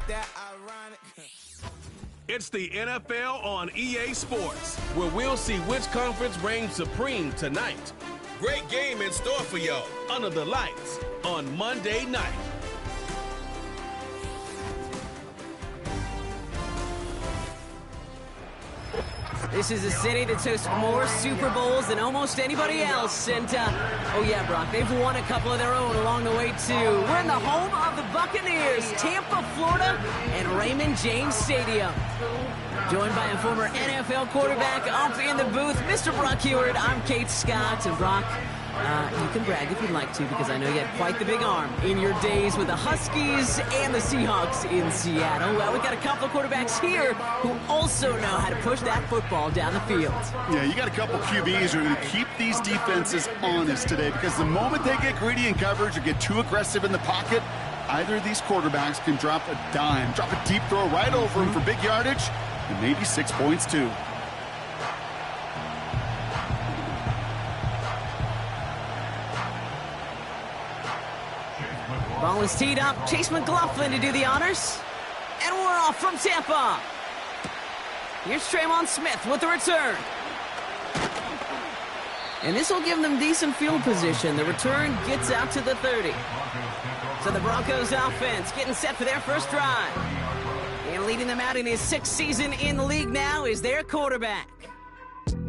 that ironic? It's the NFL on EA Sports, where we'll see which conference reigns supreme tonight. Great game in store for y'all under the lights on Monday night. This is a city that's hosted more Super Bowls than almost anybody else. And, oh yeah, Brock, they've won a couple of their own along the way, too. We're in the home of the Buccaneers, Tampa, Florida, and Raymond James Stadium. Joined by a former NFL quarterback up in the booth, Mr. Brock Heward. I'm Kate Scott, and Brock, you can brag if you'd like to, because I know you had quite the big arm in your days with the Huskies and the Seahawks in Seattle. Well, we've got a couple of quarterbacks here who also know how to push that football down the field. Yeah, you got a couple QBs who are going to keep these defenses honest today, because the moment they get greedy in coverage or get too aggressive in the pocket, either of these quarterbacks can drop a dime, drop a deep throw right over them for big yardage, and maybe 6 points too. Ball is teed up. Chase McLaughlin to do the honors. And we're off from Tampa. Here's Traymon Smith with the return. And this will give them decent field position. The return gets out to the 30. So the Broncos offense getting set for their first drive. And leading them out in his 6th season in the league now is their quarterback.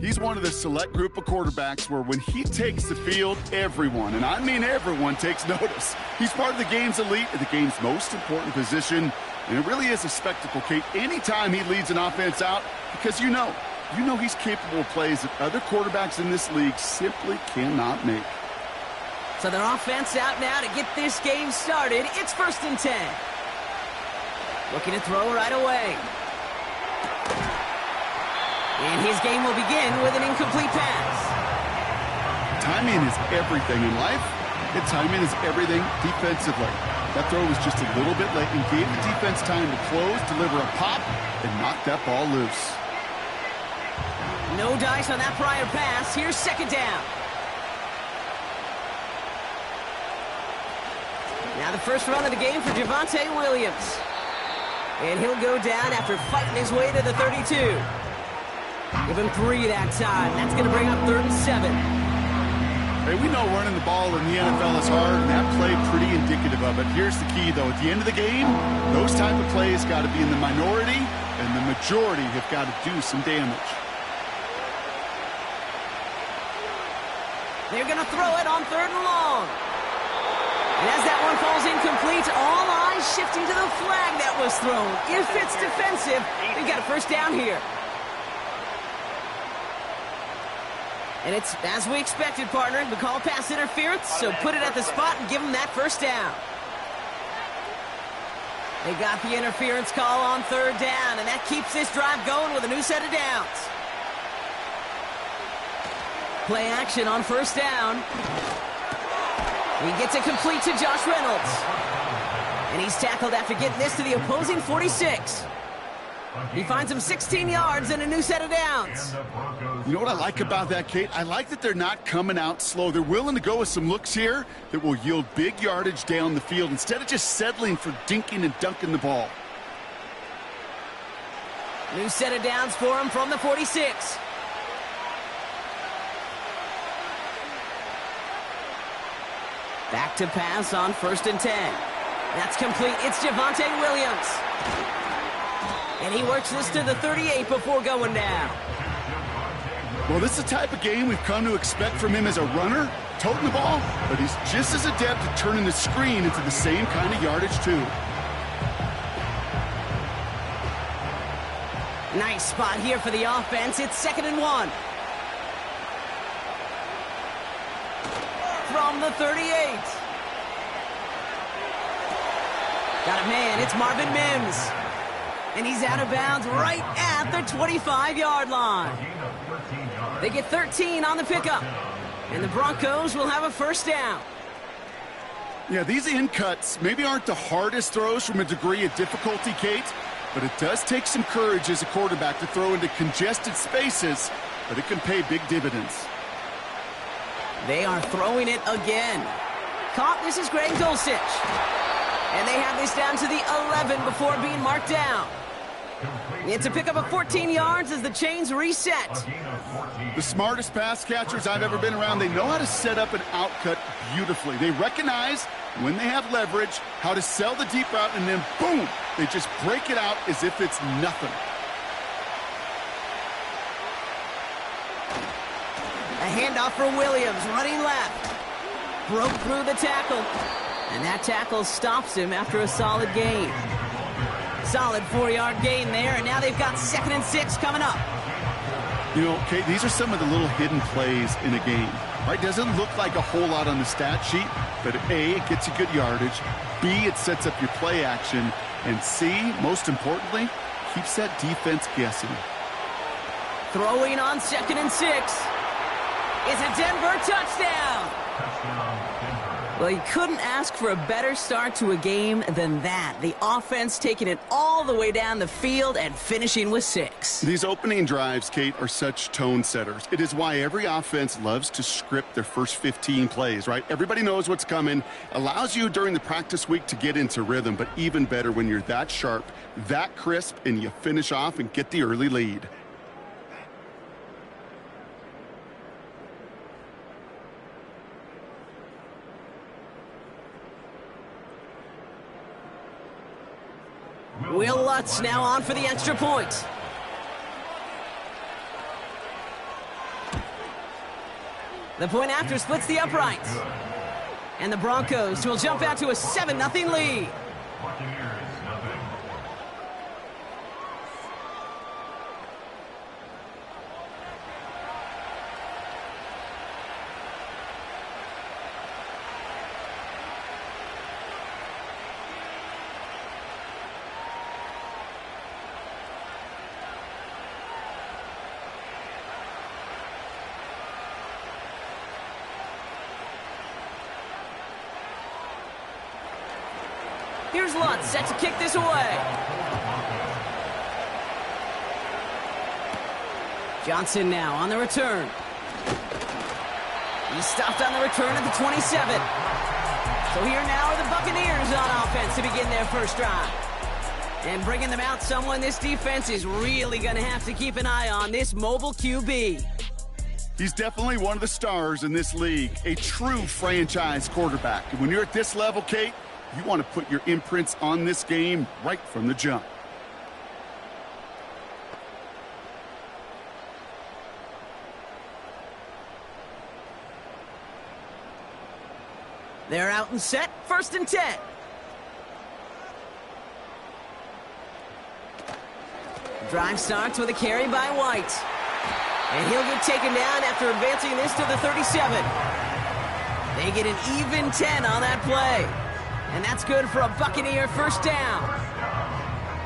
He's one of the select group of quarterbacks where when he takes the field, everyone, and I mean everyone, takes notice. He's part of the game's elite and the game's most important position, and it really is a spectacle, Kate, anytime he leads an offense out, because you know he's capable of plays that other quarterbacks in this league simply cannot make. So their offense out now to get this game started. It's 1st and 10. Looking to throw right away. And his game will begin with an incomplete pass. Timing is everything in life, and timing is everything defensively. That throw was just a little bit late and gave the defense time to close, deliver a pop, and knock that ball loose. No dice on that prior pass. Here's 2nd down. Now the first run of the game for Javonte Williams. And he'll go down after fighting his way to the 32. Give him 3 that time. That's going to bring up 3rd and 7. Hey, we know running the ball in the NFL is hard, and that play pretty indicative of it. Here's the key, though. At the end of the game, those type of plays got to be in the minority, and the majority have got to do some damage. They're going to throw it on 3rd and long. And as that one falls incomplete, all eyes shifting to the flag that was thrown. If it's defensive, they've got a first down here. And it's as we expected, partner. We call pass interference, so put it at the spot and give them that first down. They got the interference call on 3rd down, and that keeps this drive going with a new set of downs. Play action on 1st down. He gets it complete to Josh Reynolds. And he's tackled after getting this to the opposing 46. He finds him 16 yards and a new set of downs. You know what I like about that, Kate? I like that they're not coming out slow. They're willing to go with some looks here that will yield big yardage down the field instead of just settling for dinking and dunking the ball. New set of downs for him from the 46. Back to pass on 1st and 10. That's complete. It's Javonte Williams. And he works this to the 38 before going down. Well, this is the type of game we've come to expect from him as a runner, toting the ball, but he's just as adept at turning the screen into the same kind of yardage, too. Nice spot here for the offense. It's 2nd and 1. From the 38. Got a man. It's Marvin Mims. And he's out of bounds right at the 25-yard line. They get 13 on the pickup. And the Broncos will have a first down. Yeah, these in cuts maybe aren't the hardest throws from a degree of difficulty, Kate, but it does take some courage as a quarterback to throw into congested spaces, but it can pay big dividends. They are throwing it again. Caught. This is Greg Dulcich. And they have this down to the 11 before being marked down. It's a pickup of 14 yards as the chains reset. The smartest pass catchers I've ever been around, they know how to set up an outcut beautifully. They recognize when they have leverage, how to sell the deep route, and then boom, they just break it out as if it's nothing. A handoff for Williams, running left. Broke through the tackle. And that tackle stops him after a solid gain. Solid 4-yard gain there, and now they've got 2nd and 6 coming up. You know, Kate, these are some of the little hidden plays in a game. Right? Doesn't look like a whole lot on the stat sheet, but A, it gets you good yardage. B, it sets up your play action. And C, most importantly, keeps that defense guessing. Throwing on 2nd and 6. It's a Denver touchdown. Well, you couldn't ask for a better start to a game than that. The offense taking it all the way down the field and finishing with 6. These opening drives, Kate, are such tone setters. It is why every offense loves to script their first 15 plays, right? Everybody knows what's coming. Allows you during the practice week to get into rhythm, but even better when you're that sharp, that crisp, and you finish off and get the early lead. Will Lutz now on for the extra point. The point after splits the uprights. And the Broncos will jump out to a 7-0 lead. Here's Lutz, set to kick this away. Johnson now on the return. He stopped on the return at the 27. So here now are the Buccaneers on offense to begin their first drive. And bringing them out, someone this defense is really going to have to keep an eye on, this mobile QB. He's definitely one of the stars in this league, a true franchise quarterback. And when you're at this level, Kate, you want to put your imprints on this game right from the jump. They're out and set, 1st and 10. Drive starts with a carry by White. And he'll get taken down after advancing this to the 37. They get an even 10 on that play. And that's good for a Buccaneer first down.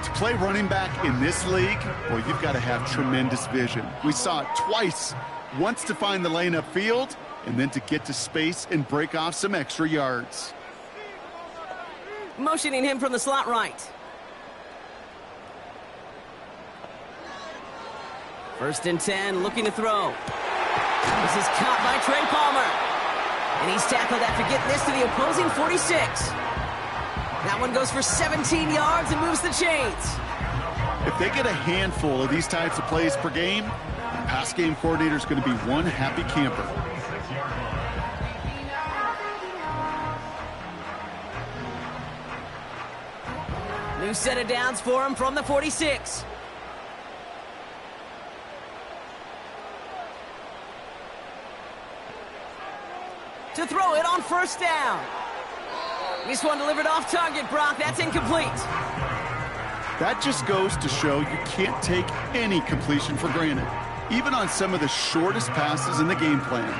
To play running back in this league, boy, you've got to have tremendous vision. We saw it twice. Once to find the lane upfield, and then to get to space and break off some extra yards. Motioning him from the slot right. 1st and 10, looking to throw. This is caught by Trey Palmer. And he's tackled after getting this to the opposing 46. That one goes for 17 yards and moves the chains. If they get a handful of these types of plays per game, the pass game coordinator is going to be one happy camper. New set of downs for him from the 46. To throw it on 1st down. This one delivered off target, Brock. That's incomplete. That just goes to show you can't take any completion for granted, even on some of the shortest passes in the game plan.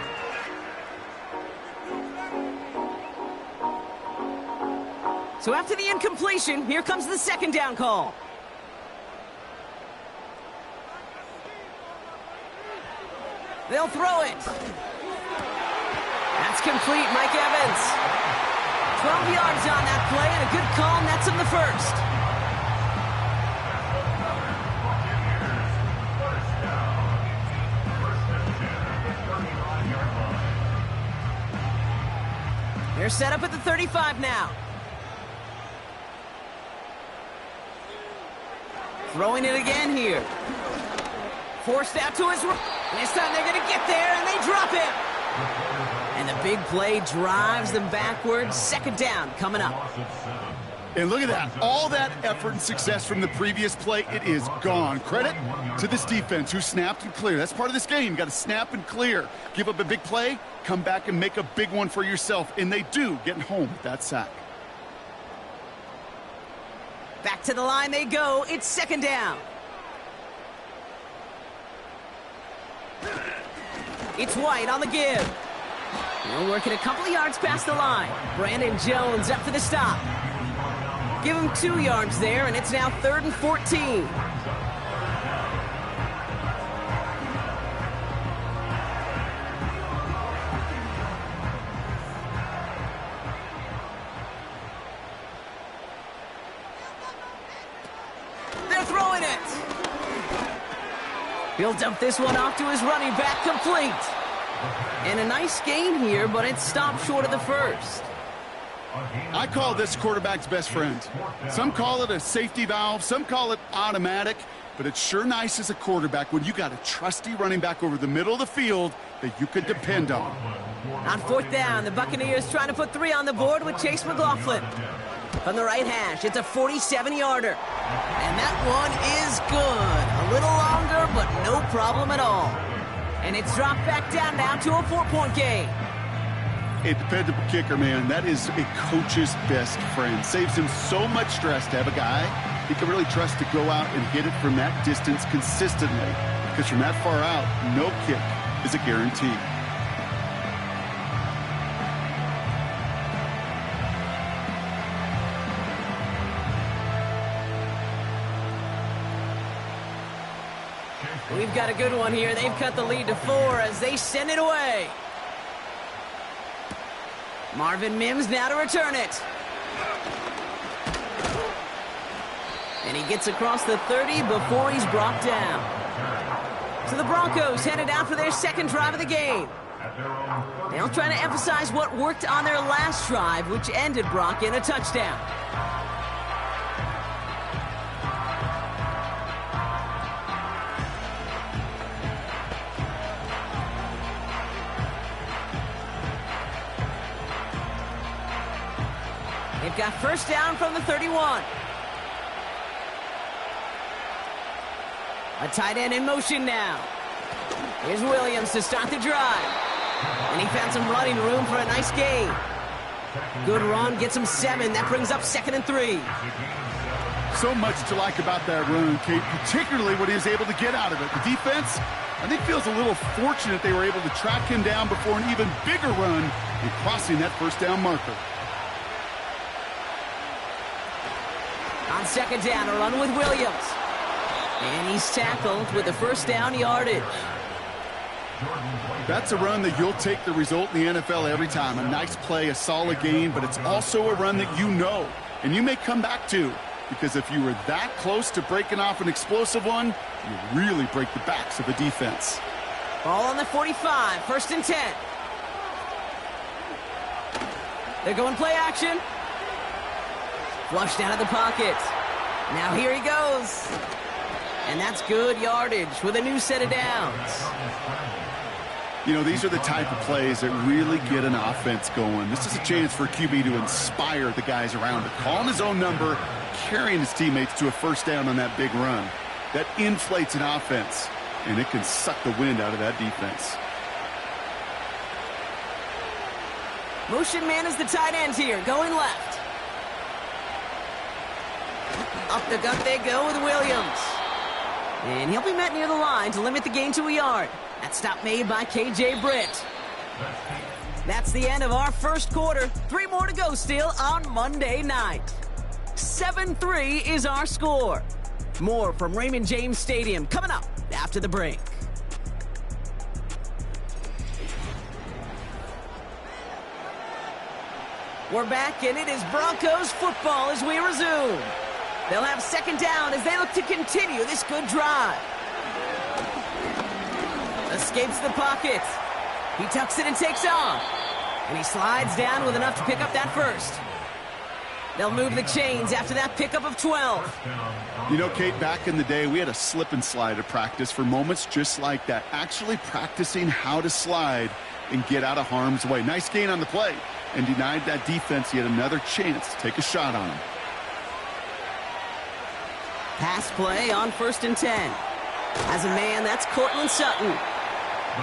So after the incompletion, here comes the 2nd down call. They'll throw it. That's complete, Mike Evans. 12 yards on that play, and a good call nets him the 1st. They're set up at the 35 now. Throwing it again here. Forced out to his right. This time they're going to get there, and they drop him. And the big play drives them backwards. Second down coming up. And look at that. All that effort and success from the previous play, it is gone. Credit to this defense who snapped and cleared. That's part of this game. You got to snap and clear. Give up a big play, come back and make a big one for yourself. And they do, getting home with that sack. Back to the line they go. It's second down. It's White on the give. They're working a couple of yards past the line. Brandon Jones up for the stop. Give him 2 yards there, and it's now 3rd and 14. They're throwing it. He'll dump this one off to his running back, complete. And a nice gain here, but it's stopped short of the first. I call this quarterback's best friend. Some call it a safety valve, some call it automatic, but it's sure nice as a quarterback when you got a trusty running back over the middle of the field that you can depend on. On 4th down, the Buccaneers trying to put 3 on the board with Chase McLaughlin. From the right hash, it's a 47-yarder. And that one is good. A little longer, but no problem at all. And it's dropped back down now to a 4-point game. A dependable kicker, man. That is a coach's best friend. Saves him so much stress to have a guy he can really trust to go out and hit it from that distance consistently. Because from that far out, no kick is a guarantee. We've got a good one here. They've cut the lead to 4 as they send it away. Marvin Mims now to return it. And he gets across the 30 before he's brought down. So the Broncos headed out for their second drive of the game. They'll try to emphasize what worked on their last drive, which ended Brock in a touchdown. They've got first down from the 31. A tight end in motion now. Here's Williams to start the drive. And he found some running room for a nice gain. Good run, gets him 7. That brings up 2nd and 3. So much to like about that run, Kate, particularly what he was able to get out of it. The defense, I think, feels a little fortunate they were able to track him down before an even bigger run and crossing that first down marker. On second down, a run with Williams. And he's tackled with the first down yardage. That's a run that you'll take the result in the NFL every time. A nice play, a solid gain, but it's also a run that you know and you may come back to. Because if you were that close to breaking off an explosive one, you really break the backs of the defense. Ball on the 45, 1st and 10. They're going play action. Flushed out of the pocket. Now here he goes. And that's good yardage with a new set of downs. You know, these are the type of plays that really get an offense going. This is a chance for a QB to inspire the guys around him. Calling his own number, carrying his teammates to a first down on that big run. That inflates an offense, and it can suck the wind out of that defense. Motion man is the tight end here, going left. Up the gut they go with Williams. And he'll be met near the line to limit the gain to a yard. That stop made by KJ Britt. That's the end of our first quarter. 3 more to go still on Monday night. 7-3 is our score. More from Raymond James Stadium coming up after the break. We're back, and it is Broncos football as we resume. They'll have second down as they look to continue this good drive. Escapes the pocket. He tucks it and takes off. And he slides down with enough to pick up that first. They'll move the chains after that pickup of 12. You know, Kate, back in the day, we had a slip and slide at practice for moments just like that. Actually practicing how to slide and get out of harm's way. Nice gain on the play, and denied that defense yet another chance to take a shot on him. Pass play on 1st and 10. As a man, that's Cortland Sutton.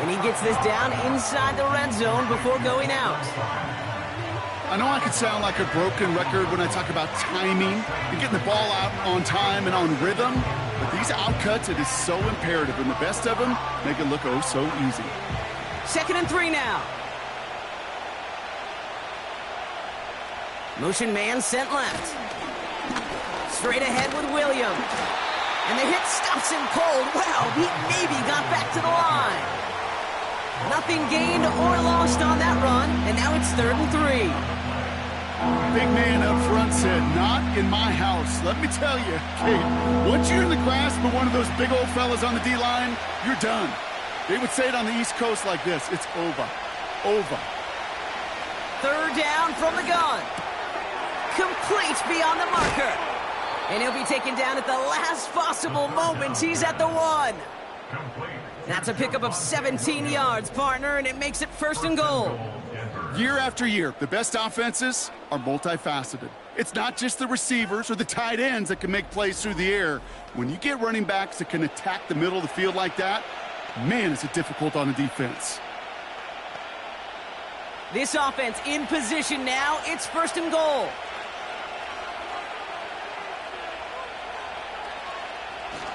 And he gets this down inside the red zone before going out. I know I could sound like a broken record when I talk about timing and getting the ball out on time and on rhythm, but these outcuts, it is so imperative, and the best of them make it look oh so easy. 2nd and 3 now. Motion man sent left. Straight ahead with Williams. And the hit stops him cold. Wow, he maybe got back to the line. Nothing gained or lost on that run, and now it's 3rd and 3. Big man up front said, not in my house. Let me tell you, Kate, once you're in the grasp of one of those big old fellas on the D-line, you're done. They would say it on the East Coast like this, it's over. Over. 3rd down from the gun. Complete beyond the marker. And he'll be taken down at the last possible moment. He's at the 1. That's a pickup of 17 yards, partner, and it makes it 1st and goal. Year after year, the best offenses are multifaceted. It's not just the receivers or the tight ends that can make plays through the air. When you get running backs that can attack the middle of the field like that, man, is it difficult on the defense. This offense in position now. It's 1st and goal.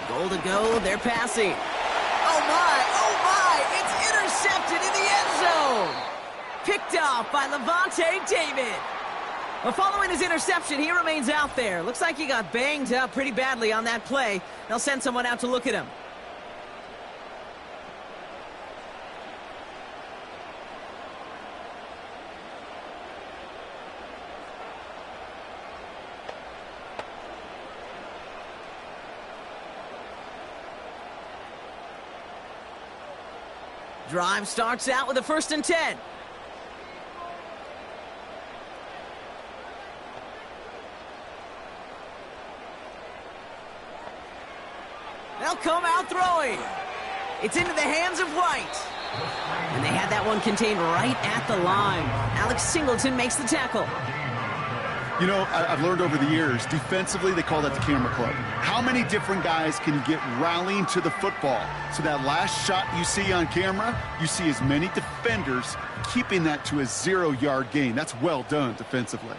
Goal to go. They're passing. Oh, my. It's intercepted in the end zone. Picked off by Levante David. Well, following his interception, he remains out there. Looks like he got banged up pretty badly on that play. They'll send someone out to look at him. Drive starts out with a 1st and 10. They'll come out throwing. It's into the hands of White. And they had that one contained right at the line. Alex Singleton makes the tackle. You know, I've learned over the years, defensively, they call that the camera club. How many different guys can get rallying to the football? So that last shot you see on camera, you see as many defenders keeping that to a 0-yard gain. That's well done defensively.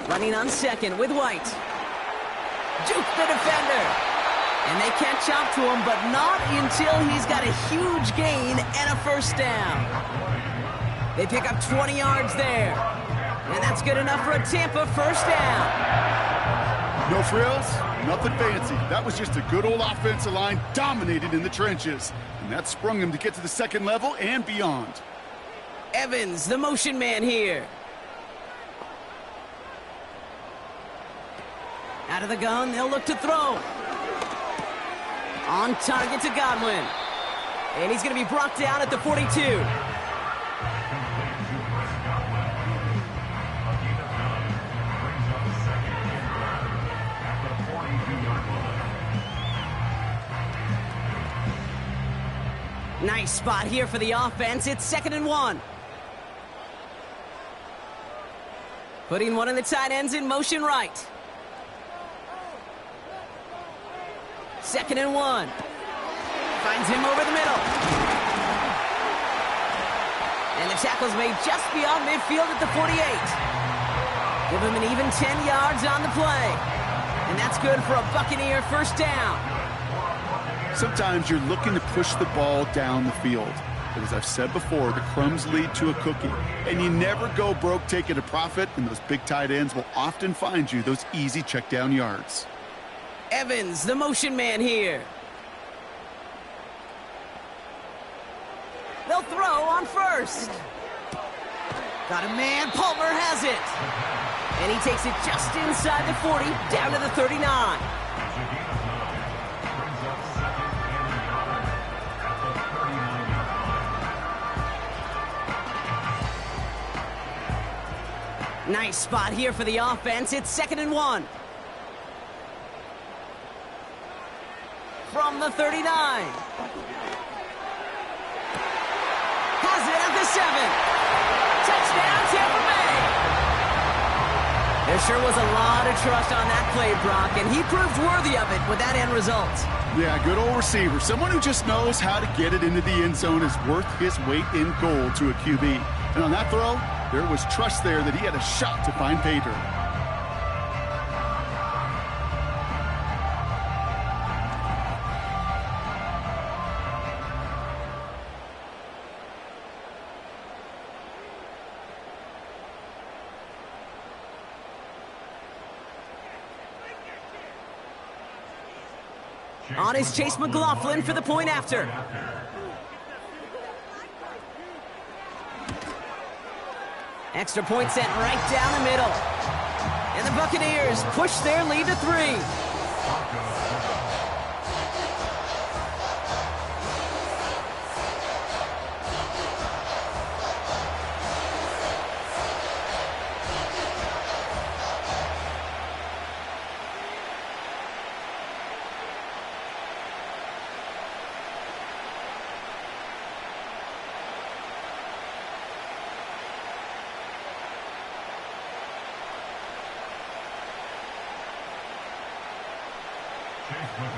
Running on 2nd with White. Juke the defender. And they catch up to him, but not until he's got a huge gain and a 1st down. They pick up 20 yards there. And that's good enough for a Tampa 1st down. No frills, nothing fancy. That was just a good old offensive line dominated in the trenches. And that sprung him to get to the 2nd level and beyond. Evans, the motion man here. Out of the gun, they'll look to throw. On target to Godwin. And he's going to be brought down at the 42. Nice spot here for the offense. It's 2nd and 1. Putting one of the tight ends in motion right. 2nd and 1. Finds him over the middle. And the tackle's made just beyond midfield at the 48. Give him an even 10 yards on the play. And that's good for a Buccaneer 1st down. Sometimes you're looking to push the ball down the field. But as I've said before, the crumbs lead to a cookie. And you never go broke taking a profit, and those big tight ends will often find you those easy check down yards. Evans, the motion man here. They'll throw on 1st. Got a man, Palmer has it. And he takes it just inside the 40, down to the 39. Nice spot here for the offense. It's 2nd and 1. From the 39. Has it at the 7. Touchdown, Tampa Bay. There sure was a lot of trust on that play, Brock, and he proved worthy of it with that end result. Yeah, good old receiver. Someone who just knows how to get it into the end zone is worth his weight in gold to a QB. And on that throw, there was trust there that he had a shot to find pay dirt. On is Chase McLaughlin for the point after. Extra point sent right down the middle. And the Buccaneers push their lead to 3.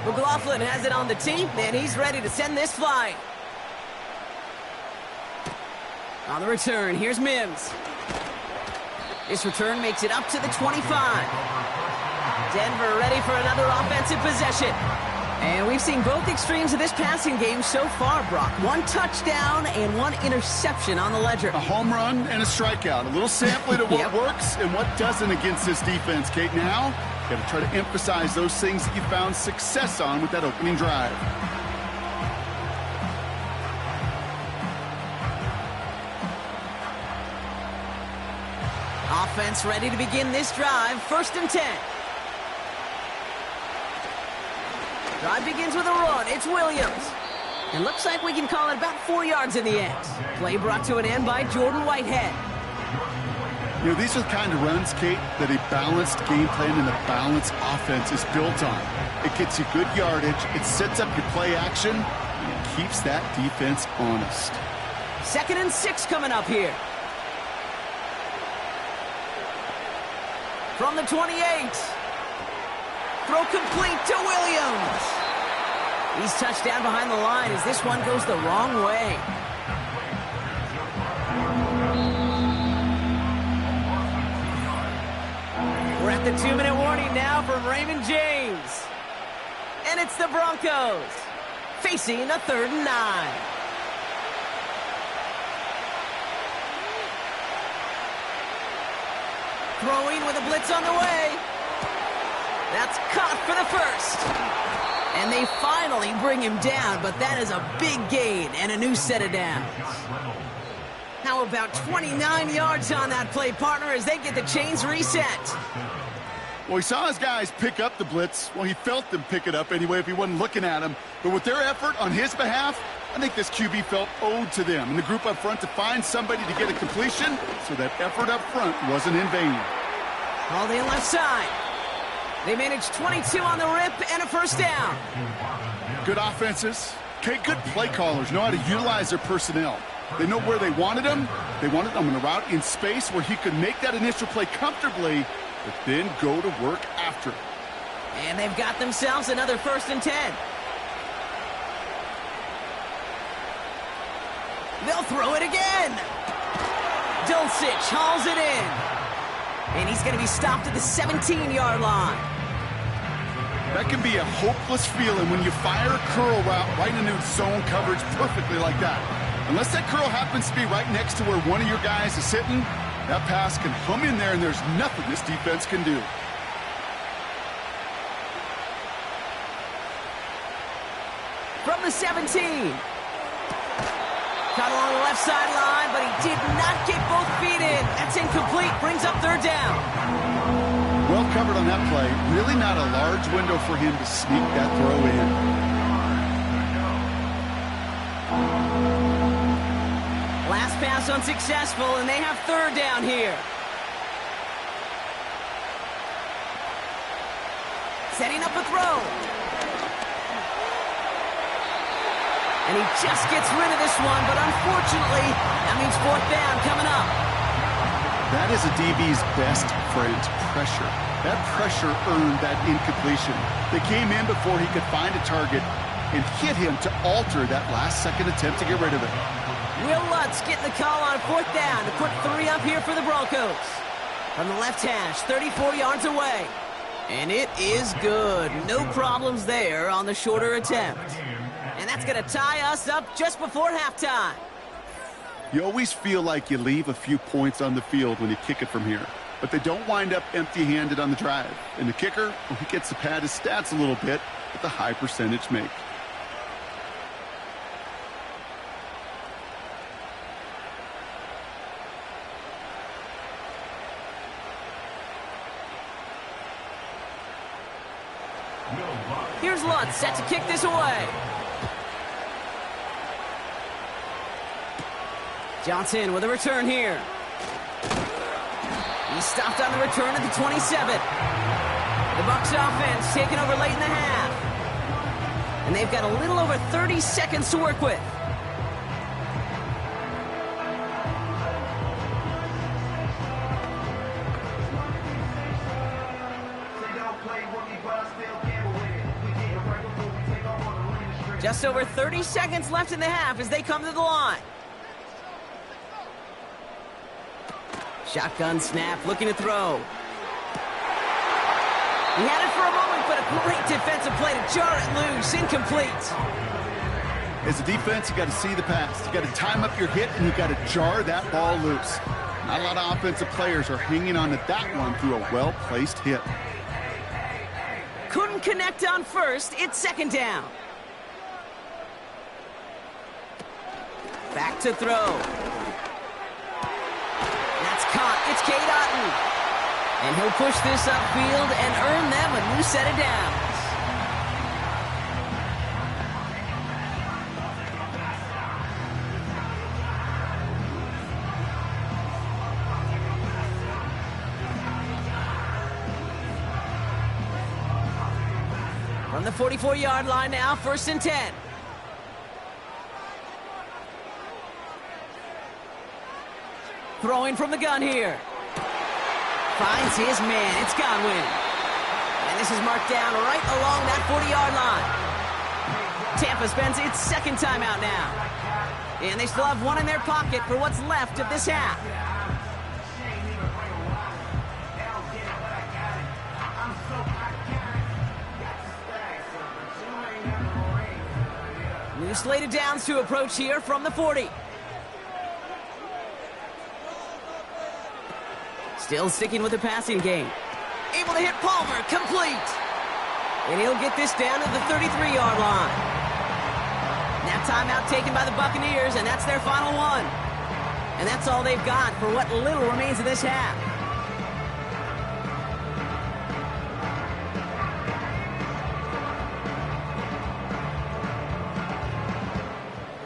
McLaughlin has it on the tee, and he's ready to send this flying. On the return, here's Mims. This return makes it up to the 25. Denver ready for another offensive possession. And we've seen both extremes of this passing game so far, Brock. 1 touchdown and 1 interception on the ledger. A home run and a strikeout. A little sampling of what works and what doesn't against this defense, Kate. Now, got to try to emphasize those things that you found success on with that opening drive. Offense ready to begin this drive. 1st and 10. Drive begins with a run. It's Williams. It looks like we can call it about 4 yards in the end. Play brought to an end by Jordan Whitehead. You know, these are the kind of runs, Kate, that a balanced game plan and a balanced offense is built on. It gets you good yardage, it sets up your play action, and it keeps that defense honest. 2nd and 6 coming up here. From the 28. Throw complete to Williams. He's touched down behind the line as this one goes the wrong way. We're at the 2-minute warning now from Raymond James. And it's the Broncos facing a 3rd and 9. Throwing with a blitz on the way. That's caught for the 1st. And they finally bring him down, but that is a big gain and a new set of downs. How about 29 yards on that play, partner, as they get the chains reset? Well, he saw his guys pick up the blitz. Well, he felt them pick it up anyway if he wasn't looking at him. But with their effort on his behalf, I think this QB felt owed to them and the group up front to find somebody to get a completion, so that effort up front wasn't in vain. All the left side. They managed 22 on the rip and a 1st down. Good offenses. Okay, good play callers know how to utilize their personnel. They know where they wanted him. They wanted him in a route in space where he could make that initial play comfortably, but then go to work after. And they've got themselves another 1st and 10. They'll throw it again. Dulcich hauls it in. And he's going to be stopped at the 17-yard line. That can be a hopeless feeling when you fire a curl route right into zone coverage perfectly like that. Unless that curl happens to be right next to where one of your guys is sitting, that pass can hum in there and there's nothing this defense can do. From the 17. Caught along the left sideline, but he did not get both feet in. That's incomplete. Brings up 3rd down. Well covered on that play. Really not a large window for him to sneak that throw in. Last pass unsuccessful, and they have 3rd down here. setting up a throw. And he just gets rid of this one, but unfortunately, that means fourth down coming up. That is a DB's best friend, pressure. That pressure earned that incompletion. They came in before he could find a target and hit him to alter that last-second attempt to get rid of it. Will Lutz getting the call on fourth down to put 3 up here for the Broncos. From the left hash, 34 yards away. And it is good. No problems there on the shorter attempt. And that's going to tie us up just before halftime. You always feel like you leave a few points on the field when you kick it from here. But they don't wind up empty-handed on the drive. And the kicker, well, he gets to pad his stats a little bit with the high percentage make. Here's Lutz set to kick this away. Johnson with a return here. He stopped on the return at the 27. The Bucs offense taking over late in the half. And they've got a little over 30 seconds to work with. Just over 30 seconds left in the half as they come to the line. Shotgun snap, looking to throw. He had it for a moment, but a great defensive play to jar it loose, incomplete. As a defense, you got to see the pass. You got to time up your hit, and you got to jar that ball loose. Not a lot of offensive players are hanging on to that one through a well-placed hit. Couldn't connect on first. It's second down. Back to throw. That's caught. It's Cade Otton. And he'll push this upfield and earn them a new set of downs. From the 44-yard line now, 1st and 10. Throwing from the gun here. Finds his man. It's Godwin. And this is marked down right along that 40-yard line. Tampa spends its second timeout now. And they still have one in their pocket for what's left of this half. New slated downs to approach here from the 40. Still sticking with the passing game. Able to hit Palmer, complete. And he'll get this down to the 33-yard line. That timeout taken by the Buccaneers, and that's their final one. And that's all they've got for what little remains of this half.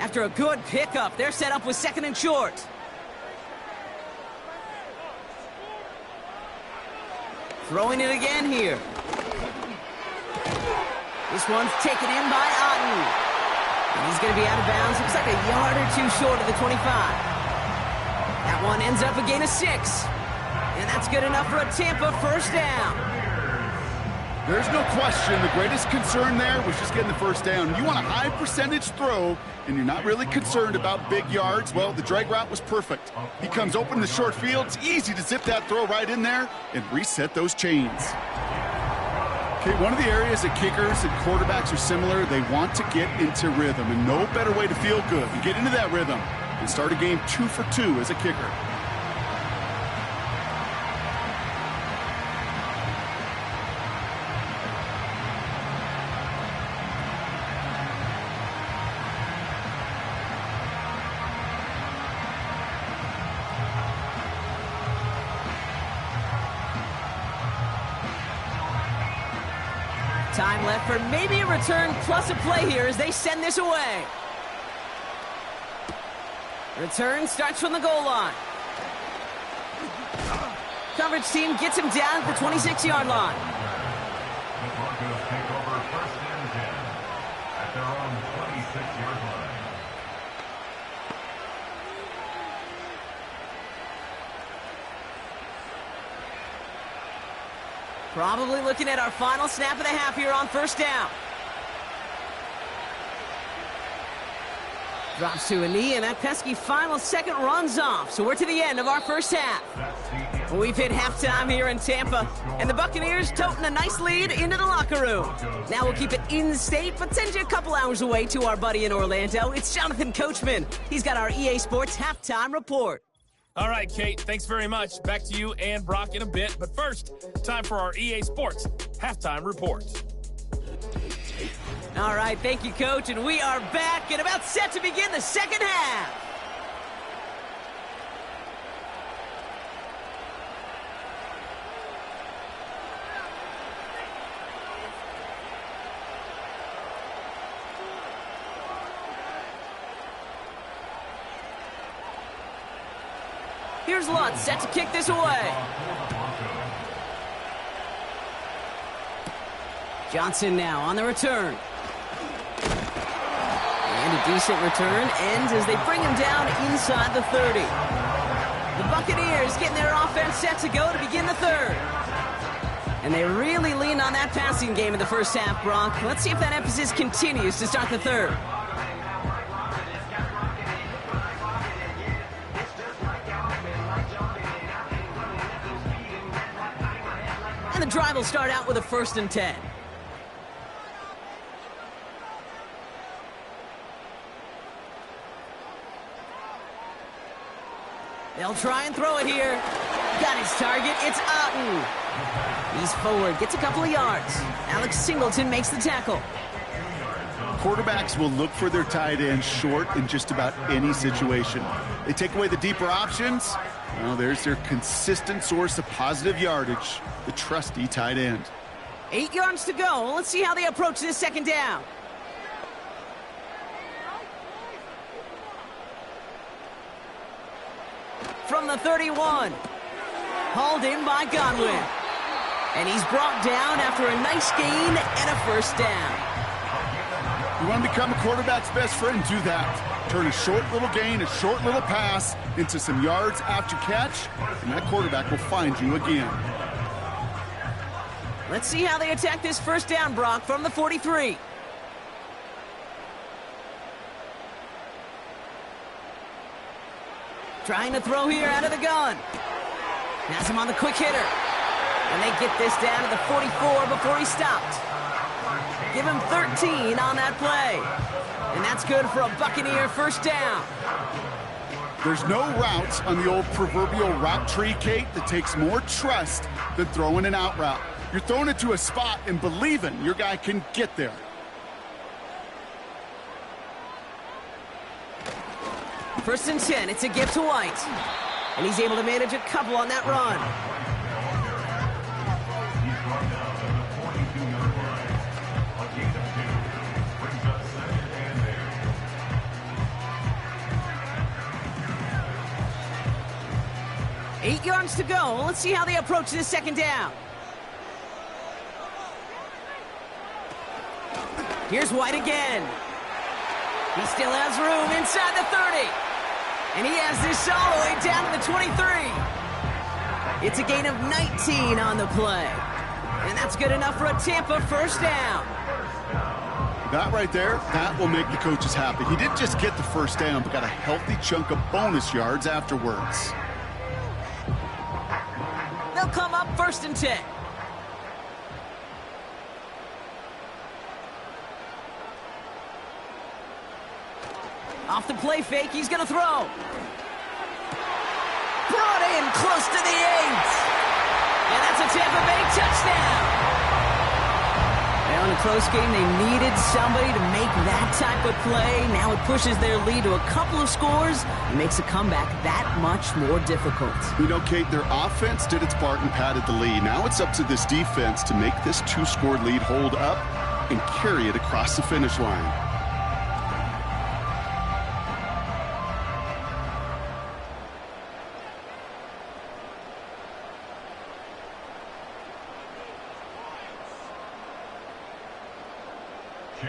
After a good pickup, they're set up with 2nd and short. Throwing it again here. This one's taken in by Otton. And he's going to be out of bounds. Looks like a yard or two short of the 25. That one ends up a gain of 6. And that's good enough for a Tampa first down. There's no question the greatest concern there was just getting the first down. You want a high percentage throw, and you're not really concerned about big yards. Well, the drag route was perfect. He comes open in the short field. It's easy to zip that throw right in there and reset those chains. Okay, one of the areas that kickers and quarterbacks are similar, they want to get into rhythm, and no better way to feel good than get into that rhythm and start a game 2 for 2 as a kicker. Time left for maybe a return plus a play here as they send this away. Return starts from the goal line. Coverage team gets him down at the 26-yard line. their own 26-yard line. Probably looking at our final snap of the half here on first down. Drops to a knee, and that pesky final second runs off. So we're to the end of our first half. We've hit halftime here in Tampa, and the Buccaneers toting a nice lead into the locker room. Now we'll keep it in-state, but send you a couple hours away to our buddy in Orlando. It's Jonathan Coachman. He's got our EA Sports halftime report. All right, Kate, thanks very much. Back to you and Brock in a bit. But first, time for our EA Sports halftime report. All right, thank you, Coach. And we are back and about set to begin the second half. Here's Lutz, set to kick this away. Johnson now on the return. And a decent return ends as they bring him down inside the 30. The Buccaneers getting their offense set to go to begin the third. And they really leaned on that passing game in the first half, Brock. Let's see if that emphasis continues to start the third. And the drive will start out with a 1st and 10. They'll try and throw it here. Got his target. It's Otten. He's forward. Gets a couple of yards. Alex Singleton makes the tackle. Quarterbacks will look for their tight end short in just about any situation. They take away the deeper options. Well, there's their consistent source of positive yardage, the trusty tight end. 8 yards to go. Let's see how they approach this second down. From the 31. Hauled in by Godwin. And he's brought down after a nice gain and a 1st down. You want to become a quarterback's best friend? Do that. Turn a short little gain, a short little pass into some yards after catch, and that quarterback will find you again. Let's see how they attack this 1st down, Brock, from the 43. Trying to throw here out of the gun. Has him on the quick hitter. And they get this down to the 44 before he stopped. Give him 13 on that play. And that's good for a Buccaneer 1st down. There's no route on the old proverbial route tree, Kate, that takes more trust than throwing an out route. You're throwing it to a spot and believing your guy can get there. First and 10, it's a gift to White. And he's able to manage a couple on that run. Eight yards to go. Let's see how they approach this second down. Here's White again. He still has room inside the 30. And he has this all the way down to the 23. It's a gain of 19 on the play. And that's good enough for a Tampa 1st down. That right there, that will make the coaches happy. He didn't just get the 1st down, but got a healthy chunk of bonus yards afterwards. They'll come up 1st and 10. Off the play fake, he's going to throw. Brought in close to the 8. And that's a Tampa Bay touchdown. Now in a close game, they needed somebody to make that type of play. Now it pushes their lead to a couple of scores and makes a comeback that much more difficult. You know, Kate, their offense did its part and padded the lead. Now it's up to this defense to make this 2-score lead hold up and carry it across the finish line.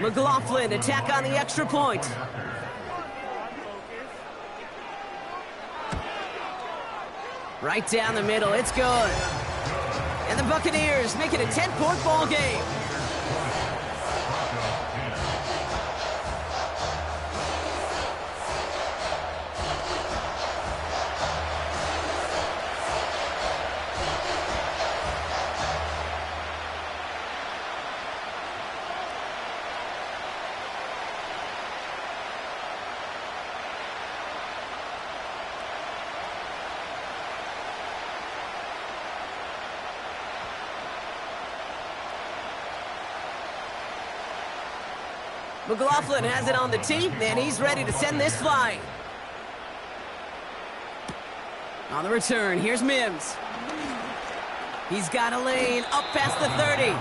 McLaughlin attack on the extra point. Right down the middle, it's good. And the Buccaneers make it a 10-point ball game. McLaughlin has it on the tee, and he's ready to send this flying. On the return, here's Mims. He's got a lane up past the 30.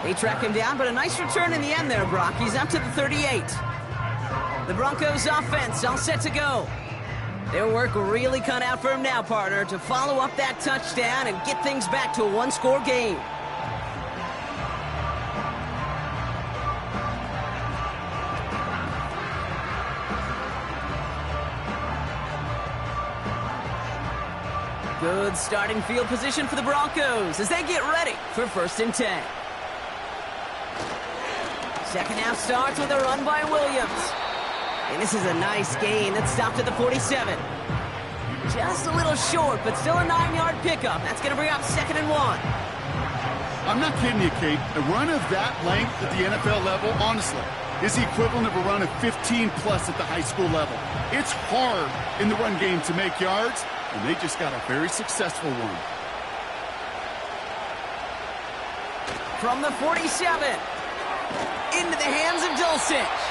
They track him down, but a nice return in the end there, Brock. He's up to the 38. The Broncos offense all set to go. Their work really cut out for him now, partner, to follow up that touchdown and get things back to a one-score game. Good starting field position for the Broncos as they get ready for 1st and 10. Second half starts with a run by Williams. And this is a nice gain that stopped at the 47. Just a little short, but still a 9-yard pickup. That's going to bring up 2nd and 1. I'm not kidding you, Kate. A run of that length at the NFL level, honestly, is the equivalent of a run of 15-plus at the high school level. It's hard in the run game to make yards, and they just got a very successful one. From the 47, into the hands of Dulcich.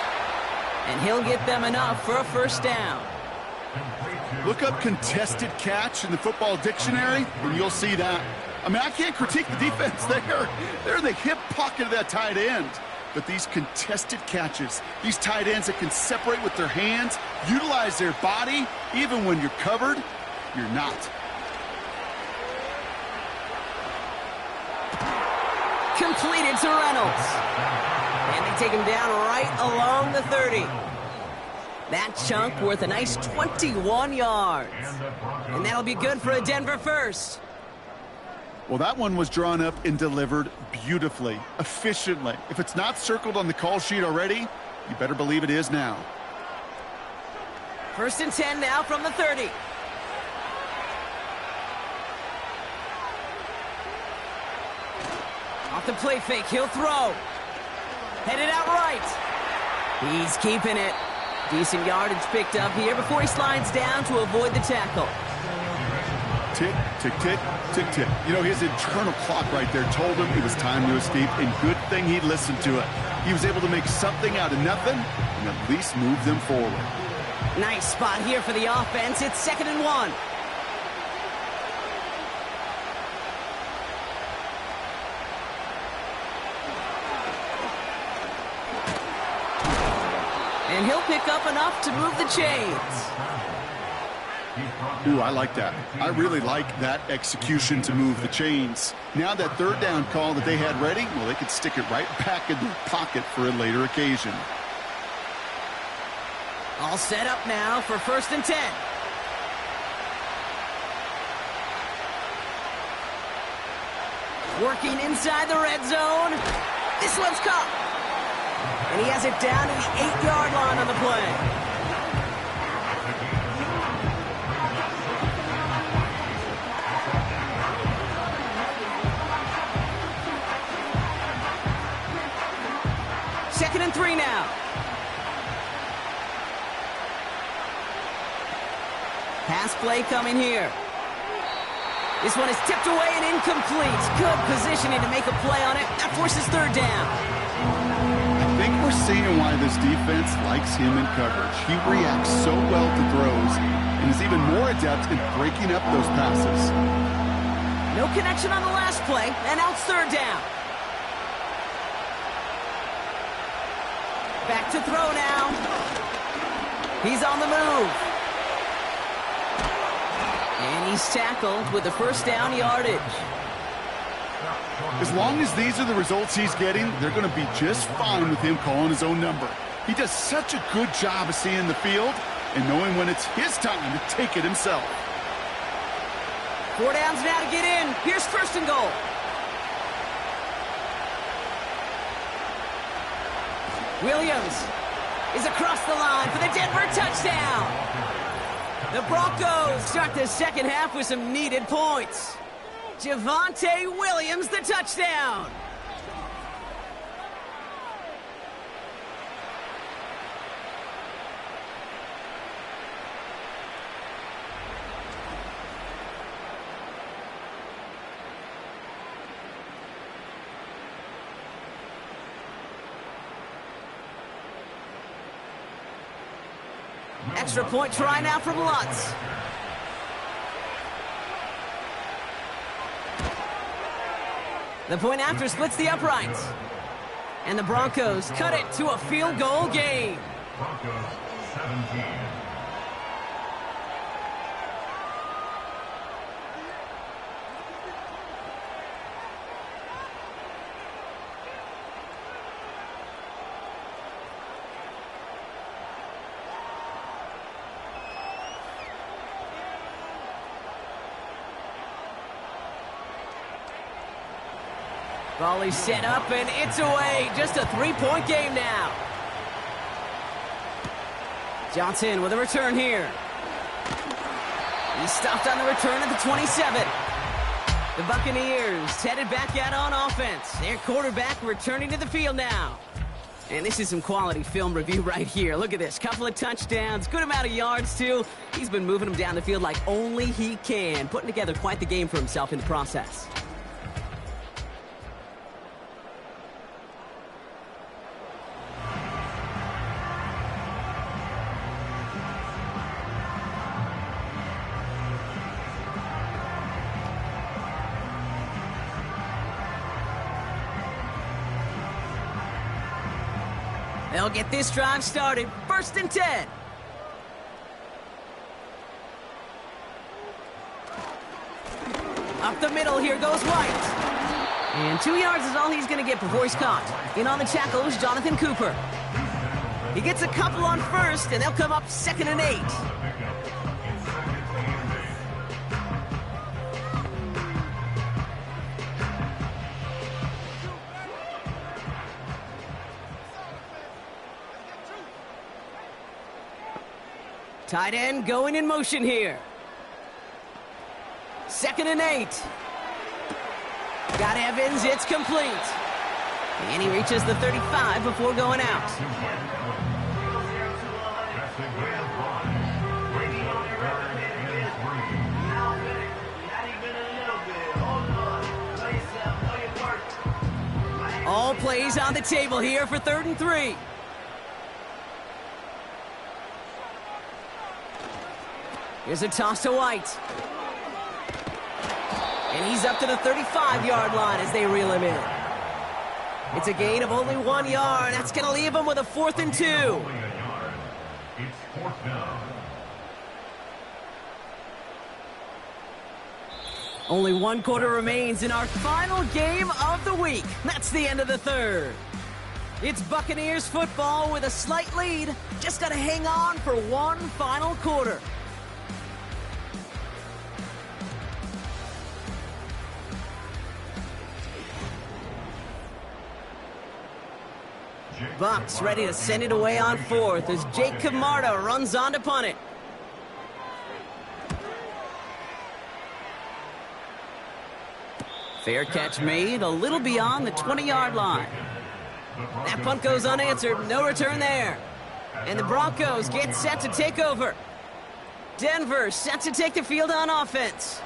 And he'll get them enough for a 1st down. Look up contested catch in the football dictionary, and you'll see that. I mean, I can't critique the defense there. They're in the hip pocket of that tight end. But these contested catches, these tight ends that can separate with their hands, utilize their body, even when you're covered, you're not. Completed to Reynolds. And they take him down right along the 30. That chunk worth a nice 21 yards. And that'll be good for a Denver 1st. Well, that one was drawn up and delivered beautifully, efficiently. If it's not circled on the call sheet already, you better believe it is now. 1st and 10 now from the 30. Off the play fake, he'll throw. Headed out right. He's keeping it. Decent yardage picked up here before he slides down to avoid the tackle. Tick, tick, tick, tick, tick. You know, his internal clock right there told him it was time to escape, and good thing he listened to it. He was able to make something out of nothing and at least move them forward. Nice spot here for the offense. It's 2nd and 1. And he'll pick up enough to move the chains. Ooh, I like that. I really like that execution to move the chains. Now that 3rd down call that they had ready, well, they could stick it right back in their pocket for a later occasion. All set up now for 1st and 10. Working inside the red zone. This one's caught. And he has it down to the 8-yard line on the play. Second and 3 now. Pass play coming here. This one is tipped away and incomplete. Good positioning to make a play on it. That forces 3rd down. I think we're seeing why this defense likes him in coverage. He reacts so well to throws and is even more adept in breaking up those passes. No connection on the last play, and now it's 3rd down. Back to throw now. He's on the move. And he's tackled with the 1st down yardage. As long as these are the results he's getting, they're going to be just fine with him calling his own number. He does such a good job of seeing the field and knowing when it's his time to take it himself. 4 downs now to get in. Here's first and goal. Williams is across the line for the Denver touchdown. The Broncos start the second half with some needed points. Javonte Williams, the touchdown. Extra point try now from Lutz. The point after splits the uprights. And the Broncos cut it to a field goal game. Broncos 17. Volley set up, and it's away. Just a 3-point game now. Johnson with a return here. He's stopped on the return at the 27. The Buccaneers headed back out on offense. Their quarterback returning to the field now. And this is some quality film review right here. Look at this. Couple of touchdowns, good amount of yards, too. He's been moving them down the field like only he can, putting together quite the game for himself in the process. They'll get this drive started. First and 10. Up the middle, here goes White. And 2 yards is all he's going to get before he's caught. In on the tackle is Jonathan Cooper. He gets a couple on first, and they'll come up 2nd and 8. Tight end going in motion here. 2nd and 8. Got Evans, it's complete. And he reaches the 35 before going out. All plays on the table here for 3rd and 3. Here's a toss to White. And he's up to the 35-yard line as they reel him in. It's a gain of only 1 yard. That's going to leave him with a 4th and 2. It's 4th down. Only 1 quarter remains in our final game of the week. That's the end of the 3rd. It's Buccaneers football with a slight lead. Just got to hang on for 1 final quarter. Bucs ready to send it away on 4th as Jake Camarda runs on to punt it. Fair catch made a little beyond the 20-yard line. That punt goes unanswered, no return there. And the Broncos get set to take over. Denver set to take the field on offense.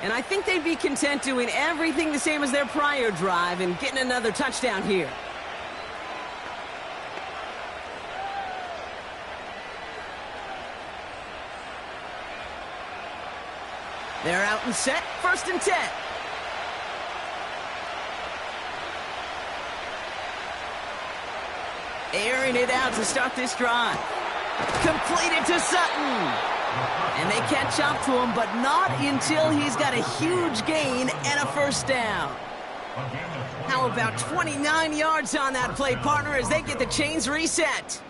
And I think they'd be content doing everything the same as their prior drive and getting another touchdown here. They're out and set, 1st and 10. Airing it out to start this drive. Completed to Sutton. And they catch up to him, but not until he's got a huge gain and a 1st down. How about 29 yards on that play, partner, as they get the chains reset?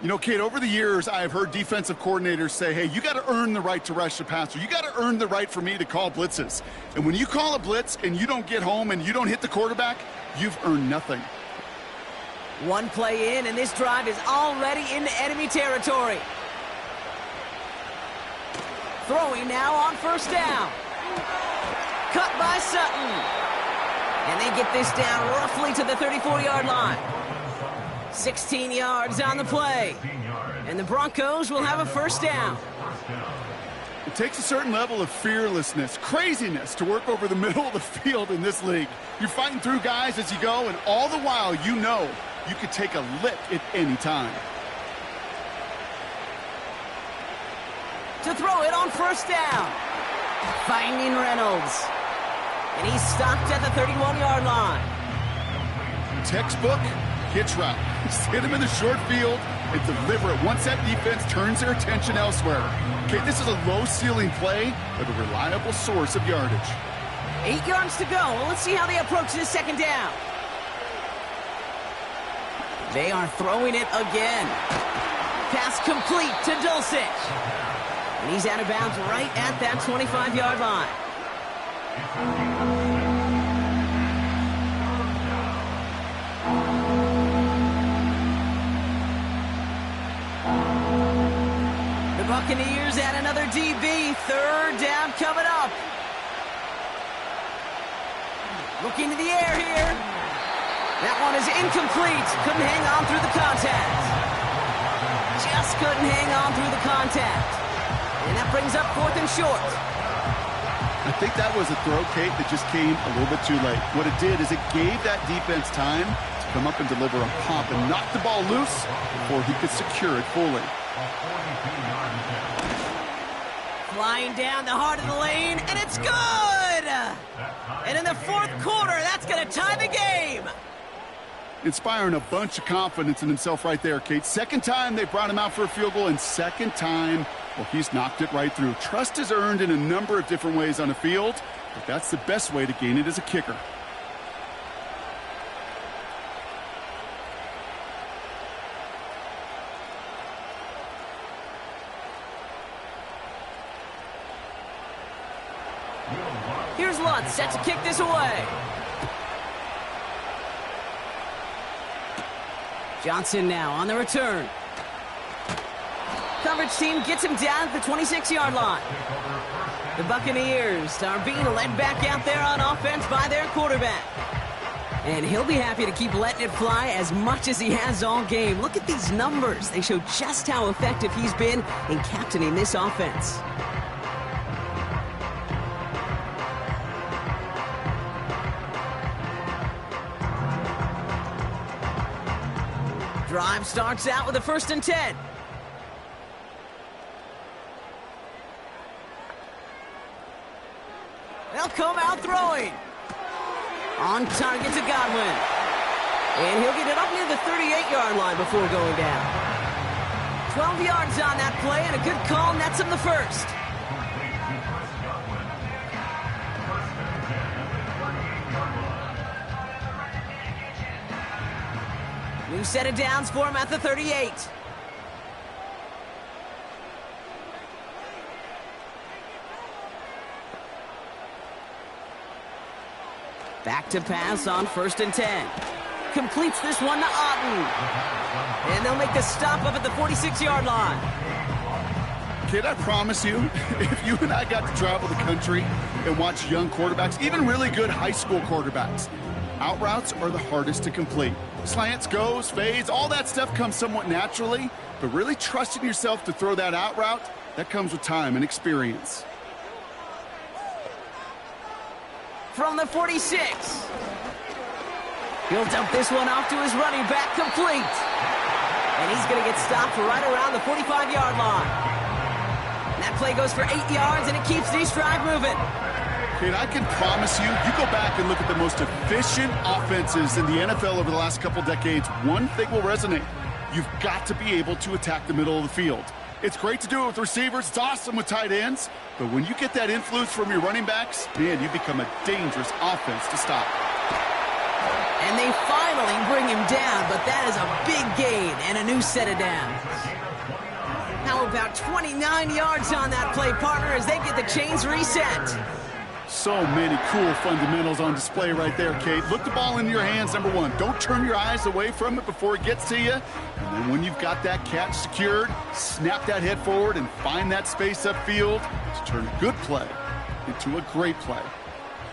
You know, Kate, over the years, I've heard defensive coordinators say, hey, you got to earn the right to rush the passer. You got to earn the right for me to call blitzes. And when you call a blitz and you don't get home and you don't hit the quarterback, you've earned nothing. One play in, and this drive is already into enemy territory. Throwing now on first down. Cut by Sutton. And they get this down roughly to the 34-yard line. 16 yards on the play. And the Broncos will have a first down. It takes a certain level of fearlessness, craziness to work over the middle of the field in this league. You're fighting through guys as you go, and all the while you know you could take a lick at any time. To throw it on first down. Finding Reynolds. And he's stopped at the 31-yard line. Textbook hitch route. Just hit him in the short field and deliver it once that defense turns their attention elsewhere. Okay, this is a low-ceiling play, but a reliable source of yardage. 8 yards to go. Well, let's see how they approach this second down. They are throwing it again. Pass complete to Dulcich. And he's out of bounds right at that 25-yard line. The Buccaneers add another DB. Third down coming up. Looking to the air here. That one is incomplete. Couldn't hang on through the contact. Just couldn't hang on through the contact. And that brings up 4th and short. I think that was a throw, Kate, that just came a little bit too late. What it did is it gave that defense time to come up and deliver a pump and knock the ball loose before he could secure it fully. Flying down the heart of the lane, and it's good! And in the 4th quarter, that's going to tie the game. Inspiring a bunch of confidence in himself right there, Kate. Second time they brought him out for a field goal, and second time, well, he's knocked it right through. Trust is earned in a number of different ways on the field, but that's the best way to gain it as a kicker. Here's Lutz, set to kick this away. Johnson now on the return. Coverage team gets him down at the 26-yard line. The Buccaneers are being led back out there on offense by their quarterback. And he'll be happy to keep letting it fly as much as he has all game. Look at these numbers. They show just how effective he's been in captaining this offense. Drive starts out with a 1st and 10. They'll come out throwing. On target to Godwin. And he'll get it up near the 38-yard line before going down. 12 yards on that play, and a good call nets him the first. New set of downs for him at the 38. Back to pass on 1st and 10. Completes this one to Otten. And they'll make the stop up at the 46-yard line. Kid, I promise you, if you and I got to travel the country and watch young quarterbacks, even really good high school quarterbacks, out routes are the hardest to complete. Slants, goes, fades, all that stuff comes somewhat naturally, but really trusting yourself to throw that out route, that comes with time and experience. From the 46. He'll dump this one off to his running back, complete. And he's going to get stopped right around the 45-yard line. And that play goes for 8 yards, and it keeps this drive moving. And I can promise you, you go back and look at the most efficient offenses in the NFL over the last couple decades, one thing will resonate. You've got to be able to attack the middle of the field. It's great to do it with receivers. It's awesome with tight ends. But when you get that influence from your running backs, man, you become a dangerous offense to stop. And they finally bring him down, but that is a big gain and a new set of downs. How about 29 yards on that play, partner, as they get the chains reset? So many cool fundamentals on display right there, Kate. Look the ball into your hands, number one. Don't turn your eyes away from it before it gets to you. And then when you've got that catch secured, snap that head forward and find that space upfield to turn a good play into a great play.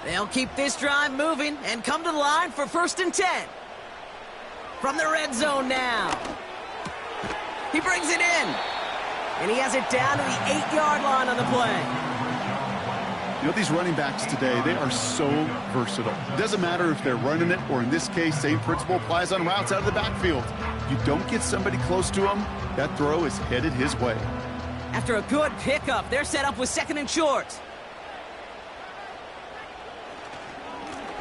They'll keep this drive moving and come to the line for 1st and 10. From the red zone now. He brings it in. And he has it down to the 8-yard line on the play. You know, these running backs today, they are so versatile. It doesn't matter if they're running it or, in this case, same principle applies on routes out of the backfield. You don't get somebody close to him, that throw is headed his way. After a good pickup, they're set up with 2nd and short.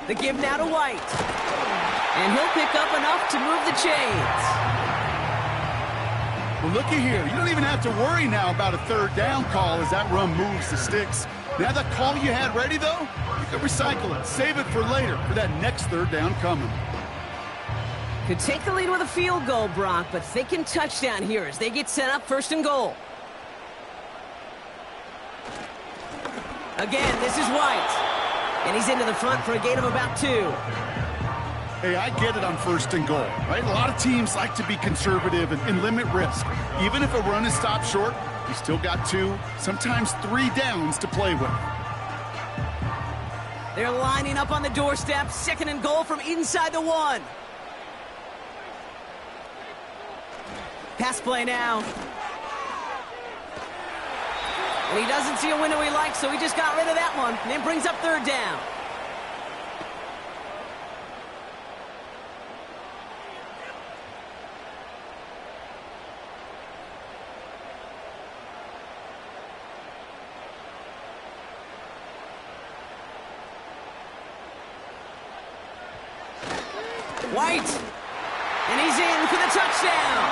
The give now to White. And he'll pick up enough to move the chains. Well, looky here. You don't even have to worry now about a 3rd down call as that run moves the sticks. Now that call you had ready, though, you can recycle it. Save it for later for that next 3rd down coming. Could take the lead with a field goal, Brock, but thinking touchdown here as they get set up 1st and goal. Again, this is White. And he's into the front for a gain of about 2. Hey, I get it on 1st and goal, right? A lot of teams like to be conservative and limit risk. Even if a run is stopped short, you still got 2, sometimes 3 downs to play with. They're lining up on the doorstep. 2nd and goal from inside the 1. Pass play now. And he doesn't see a window he likes, so he just got rid of that one. And then brings up 3rd down. White. And he's in for the touchdown.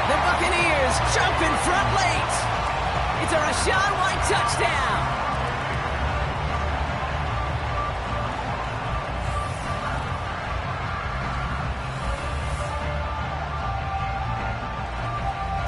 The Buccaneers jump in front late. It's a Rachaad White touchdown.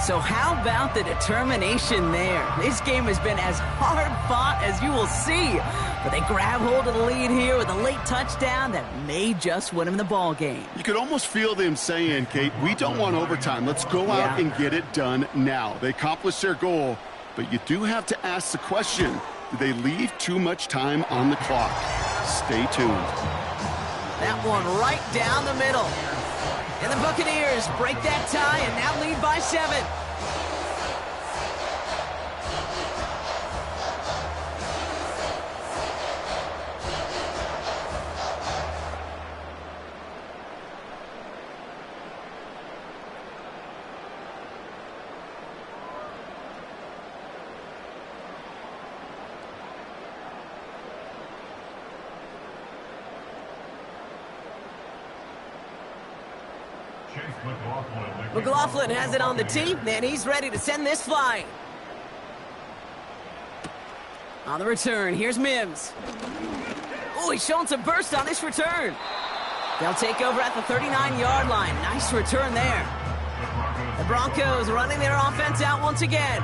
So how about the determination there? This game has been as hard-fought as you will see. But they grab hold of the lead here with a late touchdown that may just win them the ball game. You could almost feel them saying, Kate, we don't want overtime. Let's go out and get it done now. They accomplished their goal, but you do have to ask the question, did they leave too much time on the clock? Stay tuned. That one right down the middle. And the Buccaneers break that tie and now lead by 7. McLaughlin has it on the tee, and he's ready to send this flying. On the return, here's Mims. Oh, he's showing some burst on this return. They'll take over at the 39-yard line. Nice return there. The Broncos running their offense out once again.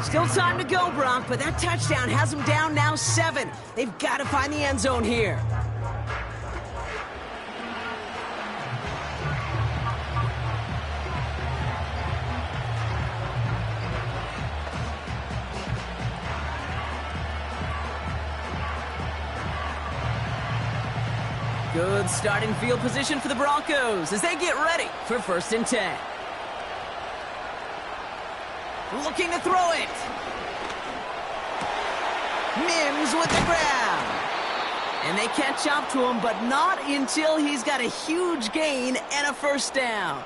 Still time to go, Bronc, but that touchdown has them down now 7. They've got to find the end zone here. Good starting field position for the Broncos as they get ready for 1st and 10. Looking to throw it. Mims with the grab. And they catch up to him, but not until he's got a huge gain and a 1st down.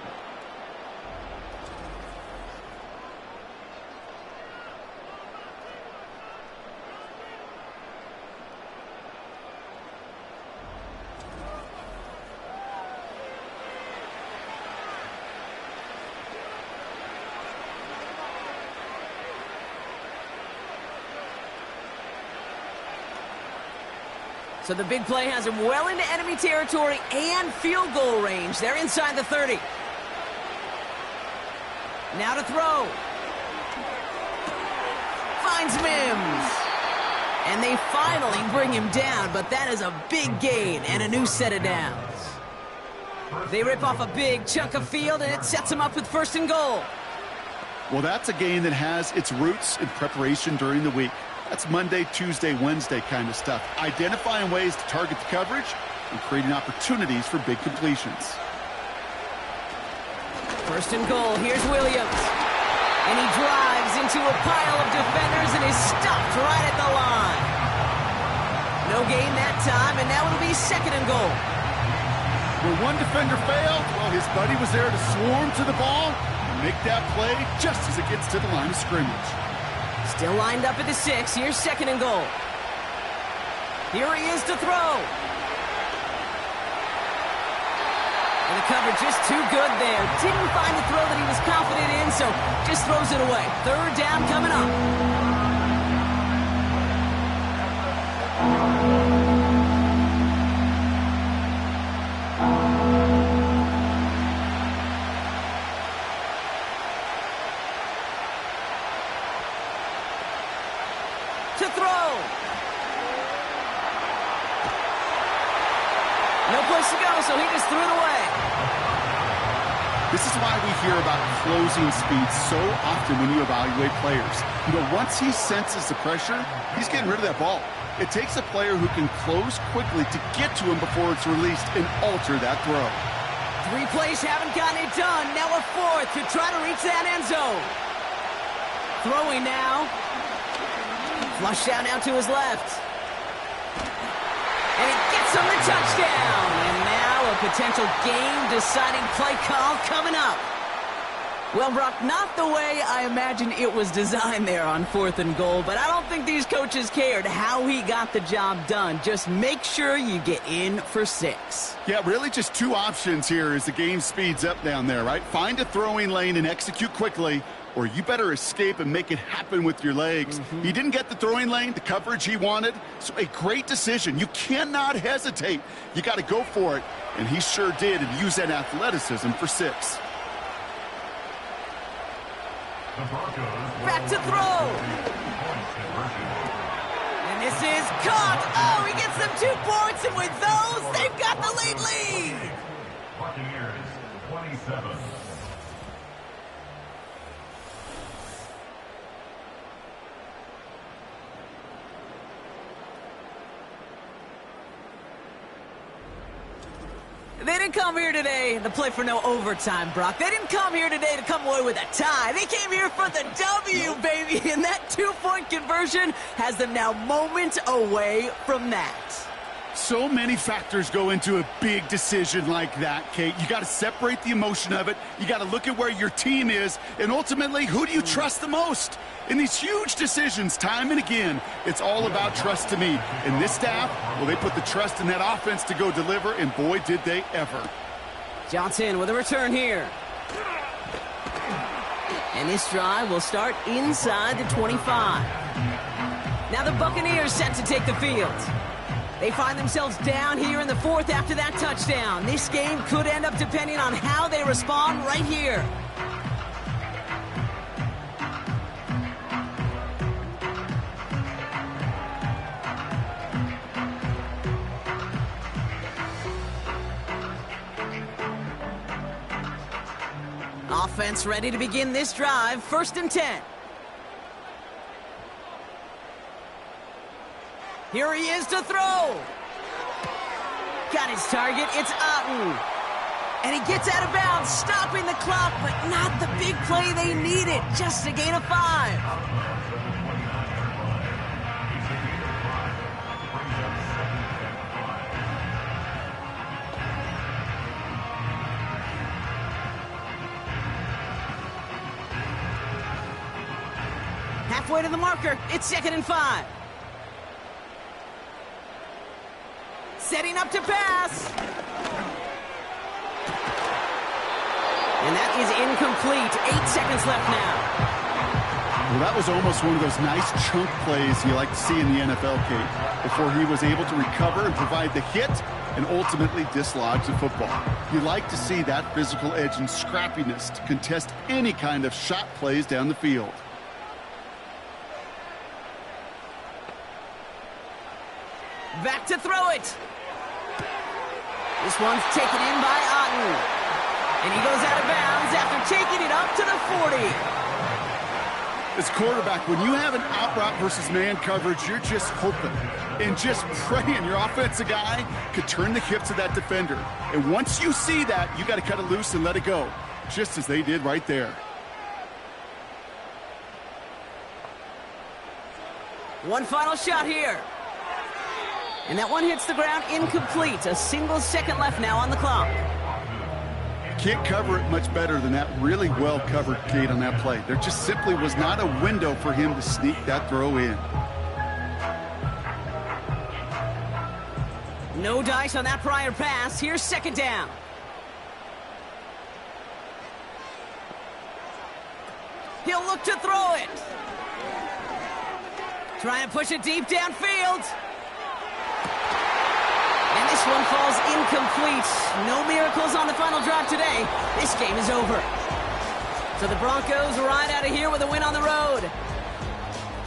So the big play has him well into enemy territory and field goal range. They're inside the 30. Now to throw. Finds Mims. And they finally bring him down, but that is a big gain and a new set of downs. They rip off a big chunk of field, and it sets them up with 1st and goal. Well, that's a game that has its roots in preparation during the week. That's Monday, Tuesday, Wednesday kind of stuff. Identifying ways to target the coverage and creating opportunities for big completions. 1st and goal. Here's Williams. And he drives into a pile of defenders and is stopped right at the line. No gain that time, and now it'll be 2nd and goal. Where one defender failed, well, his buddy was there to swarm to the ball and make that play just as it gets to the line of scrimmage. Still lined up at the 6. Here's 2nd and goal. Here he is to throw. And the coverage just too good there. Didn't find the throw that he was confident in, so just throws it away. 3rd down coming up. To throw. No place to go, so he just threw it away. This is why we hear about closing speed so often when you evaluate players. You know, once he senses the pressure, he's getting rid of that ball. It takes a player who can close quickly to get to him before it's released and alter that throw. 3 plays haven't gotten it done. Now a 4th to try to reach that end zone. Throwing now. Flush down now to his left. And it gets him the touchdown. And now a potential game-deciding play call coming up. Well, Brock, not the way I imagine it was designed there on 4th and goal, but I don't think these coaches cared how he got the job done. Just make sure you get in for 6. Yeah, really just 2 options here as the game speeds up down there, right? Find a throwing lane and execute quickly, or you better escape and make it happen with your legs. He didn't get the throwing lane, the coverage he wanted, so a great decision. You cannot hesitate. You got to go for it, and he sure did, and use that athleticism for 6. Back to throw. And this is caught. Oh, he gets them 2 points, and with those, they've got the lead. Buccaneers 27. They didn't come here today to play for no overtime, Brock. They didn't come here today to come away with a tie. They came here for the W, baby, and that 2-point conversion has them now moments away from that. So many factors go into a big decision like that, Kate. You got to separate the emotion of it. You got to look at where your team is, and ultimately, who do you trust the most? In these huge decisions, time and again, it's all about trust to me. And this staff, well, they put the trust in that offense to go deliver, and boy, did they ever. Johnson with a return here. And this drive will start inside the 25. Now the Buccaneers set to take the field. They find themselves down here in the 4th after that touchdown. This game could end up depending on how they respond right here. Offense ready to begin this drive. 1st and 10. Here he is to throw. Got his target. It's Otten. And he gets out of bounds, stopping the clock, but not the big play they needed. Just a gain of 5. Halfway to the marker. It's 2nd and 5. Setting up to pass. And that is incomplete. 8 seconds left now. Well, that was almost one of those nice chunk plays you like to see in the NFL, Kate, before he was able to recover and provide the hit and ultimately dislodge the football. You like to see that physical edge and scrappiness to contest any kind of shot plays down the field. Back to throw it. This one's taken in by Otten. And he goes out of bounds after taking it up to the 40. As quarterback, when you have an out route versus man coverage, you're just hoping and just praying your offensive guy could turn the hips of that defender. And once you see that, you got to cut it loose and let it go, just as they did right there. One final shot here. And that one hits the ground incomplete. A single second left now on the clock. Can't cover it much better than that really well covered Kate on that play. There just simply was not a window for him to sneak that throw in. No dice on that prior pass. Here's second down. He'll look to throw it. Trying to push it deep downfield. And this one falls incomplete. No miracles on the final drive today. This game is over. So the Broncos ride out of here with a win on the road.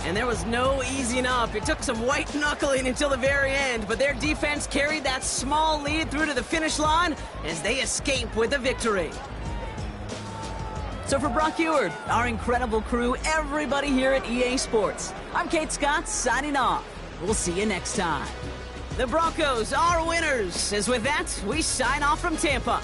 And there was no easing up. It took some white knuckling until the very end, but their defense carried that small lead through to the finish line as they escape with a victory. So for Brock Eward, our incredible crew, everybody here at EA Sports, I'm Kate Scott signing off. We'll see you next time. The Broncos are winners, as with that, we sign off from Tampa.